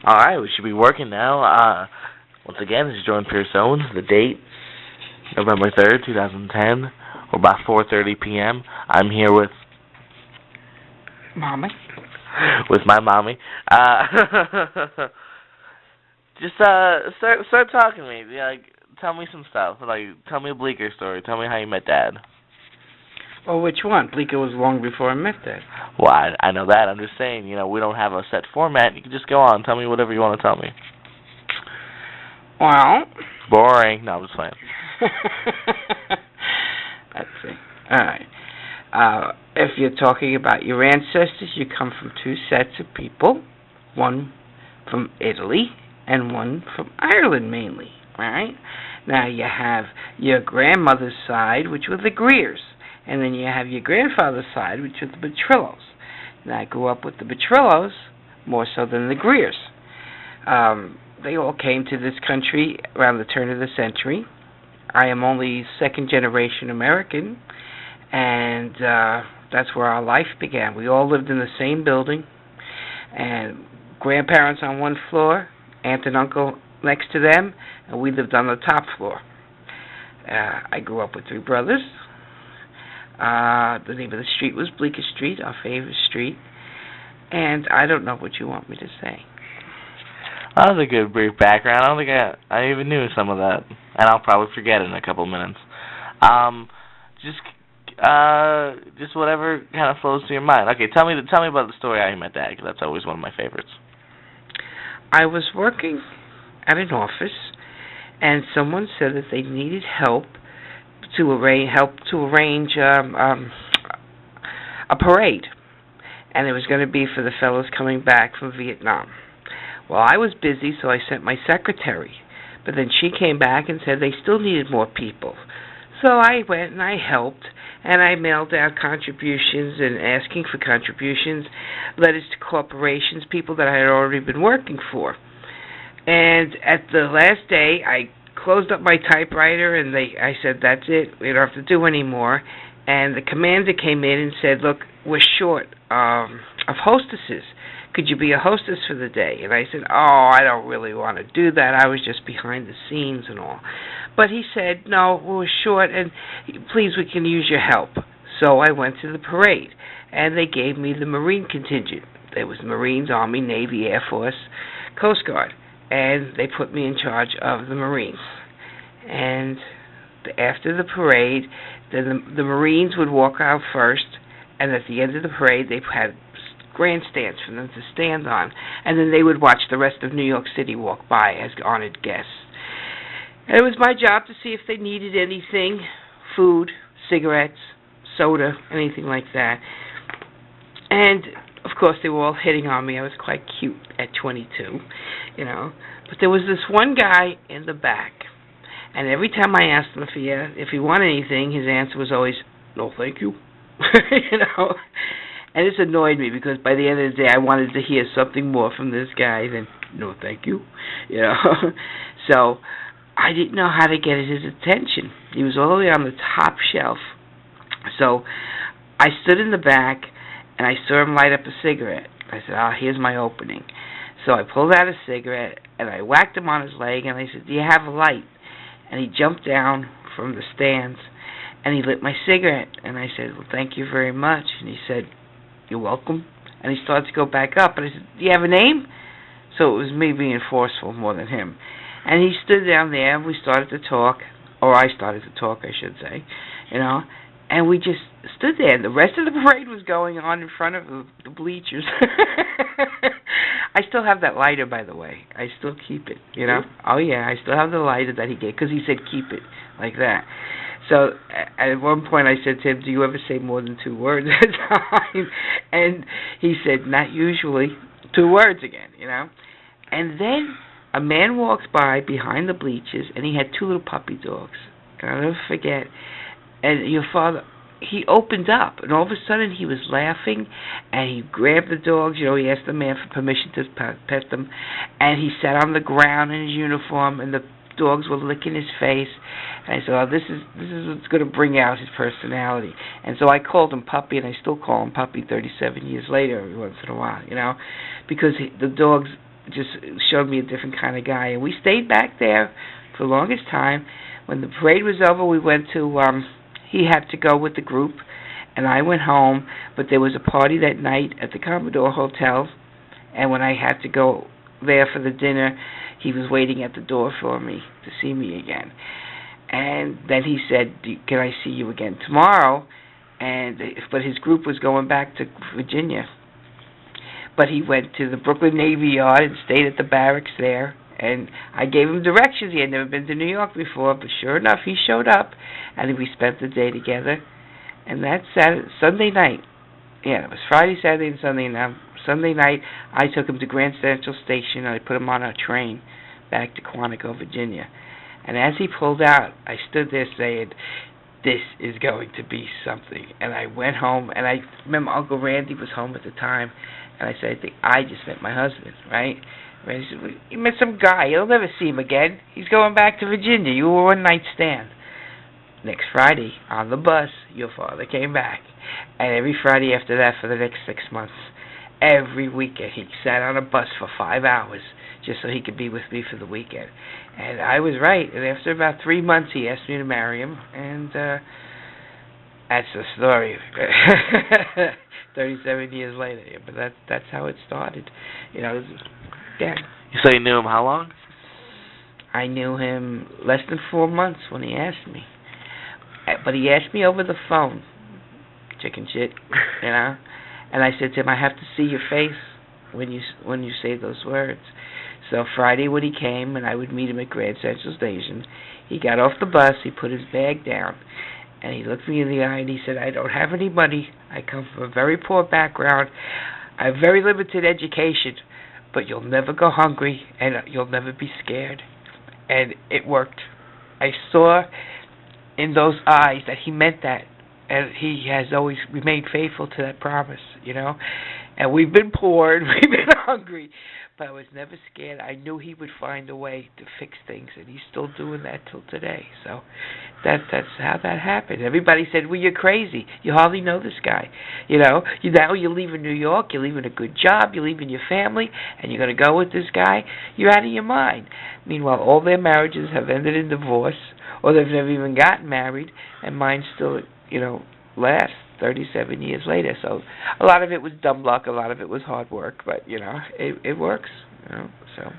Alright, we should be working now. Once again, this is Jordan Pierce Owens. The date, November 3rd, 2010, or about 4:30 p.m. I'm here with Mommy? with my mommy. Just start talking to me. Yeah, like, tell me some stuff. Like, tell me a Bleecker story. Tell me how you met Dad. Well, which one? Bleecker was long before I met Dad. Well, I know that. I'm just saying, we don't have a set format. You can just go on. Tell me whatever you want to tell me. Well... Boring. No, I'm just playing. Let's see. Alright. If you're talking about your ancestors, you come from two sets of people. One from Italy and one from Ireland, mainly. Right? Now, you have your grandmother's side, which were the Greers. And then you have your grandfather's side, which was the Petrillos. And I grew up with the Petrillos more so than the Greers. They all came to this country around the turn of the century. I am only second-generation American, and that's where our life began. We all lived in the same building, and grandparents on one floor, aunt and uncle next to them, and we lived on the top floor. I grew up with three brothers. The name of the street was Bleecker Street, our favorite street. And I don't know what you want me to say. That was a good brief background. I don't think I even knew some of that. And I'll probably forget it in a couple of minutes. Just whatever kind of flows to your mind. Okay, tell me about the story how you met Dad, because that's always one of my favorites. I was working at an office, and someone said that they needed help to arrange a parade, and it was going to be for the fellows coming back from Vietnam. Well, I was busy, so I sent my secretary, but then she came back and said they still needed more people. So I went and I helped, and I mailed out contributions and asking for contributions, letters to corporations, people that I had already been working for. And at the last day, I closed up my typewriter, and I said, that's it, we don't have to do any more. And the commander came in and said, look, we're short of hostesses. Could you be a hostess for the day? And I said, oh, I don't really want to do that. I was just behind the scenes and all. But he said, no, we're short, and please, we can use your help. So I went to the parade, and they gave me the Marine contingent. There was Marines, Army, Navy, Air Force, Coast Guard. And they put me in charge of the Marines. And after the parade, then the Marines would walk out first, and at the end of the parade, they had grandstands for them to stand on, and then they would watch the rest of New York City walk by as honored guests. And it was my job to see if they needed anything, food, cigarettes, soda, anything like that. And of course, they were all hitting on me. I was quite cute at 22, But there was this one guy in the back, and every time I asked him if he wanted anything, his answer was always, no, thank you. And this annoyed me because by the end of the day, I wanted to hear something more from this guy than, no, thank you. So I didn't know how to get his attention. He was all the way on the top shelf. So I stood in the back, and I saw him light up a cigarette. I said, here's my opening. So I pulled out a cigarette, and I whacked him on his leg, and I said, do you have a light? And he jumped down from the stands, and he lit my cigarette. And I said, well, thank you very much. And he said, you're welcome. And he started to go back up, and I said, do you have a name? So it was me being forceful more than him. And he stood down there, and we started to talk, or I started to talk, I should say, and we just stood there. The rest of the parade was going on in front of the bleachers. I still have that lighter, by the way. I still keep it, Oh, yeah, I still have the lighter that he gave, because he said keep it, like that. So at one point I said to him, do you ever say more than 2 words at a time? And he said, not usually. 2 words again, And then a man walks by behind the bleachers, and he had 2 little puppy dogs. I'll never forget. And your father, he opened up, and all of a sudden he was laughing, and he grabbed the dogs. He asked the man for permission to pet them, and he sat on the ground in his uniform, and the dogs were licking his face. And I said, this is what's going to bring out his personality. And so I called him Puppy, and I still call him Puppy 37 years later every once in a while, because the dogs just showed me a different kind of guy. And we stayed back there for the longest time. When the parade was over, we went to, he had to go with the group, and I went home, but there was a party that night at the Commodore Hotel, and when I had to go there for the dinner, he was waiting at the door for me to see me again. And then he said, can I see you again tomorrow? But his group was going back to Virginia. But he went to the Brooklyn Navy Yard and stayed at the barracks there. And I gave him directions. He had never been to New York before, but sure enough, he showed up, and we spent the day together. And that Sunday night, it was Friday, Saturday, and Sunday. Now, Sunday night, I took him to Grand Central Station, and I put him on a train back to Quantico, Virginia. And as he pulled out, I stood there saying, this is going to be something. And I went home, and I remember Uncle Randy was home at the time, and I said, I think I just met my husband, right? And he said, well, you met some guy. You'll never see him again. He's going back to Virginia. You were one night stand. Next Friday, on the bus, your father came back. And every Friday after that for the next 6 months, every weekend, he sat on a bus for 5 hours just so he could be with me for the weekend. And I was right. And after about 3 months, he asked me to marry him. And that's the story. 37 years later. Yeah, but that's how it started. Yeah. You say you knew him how long? I knew him less than 4 months when he asked me. But he asked me over the phone. Chicken shit, And I said to him, I have to see your face when you say those words. So Friday when he came, and I would meet him at Grand Central Station, he got off the bus, he put his bag down, and he looked me in the eye and he said, I don't have any money. I come from a very poor background. I have very limited education, but you'll never go hungry and you'll never be scared. And it worked. I saw in those eyes that he meant that, and he has always remained faithful to that promise, And we've been poor and we've been hungry, but I was never scared. I knew he would find a way to fix things, and he's still doing that till today. So that's how that happened. Everybody said, well, you're crazy. You hardly know this guy. Now you're leaving New York, you're leaving a good job, you're leaving your family, and you're going to go with this guy? You're out of your mind. Meanwhile, all their marriages have ended in divorce, or they've never even gotten married, and mine still, lasts 37 years later. So a lot of it was dumb luck, a lot of it was hard work, but, it works, So...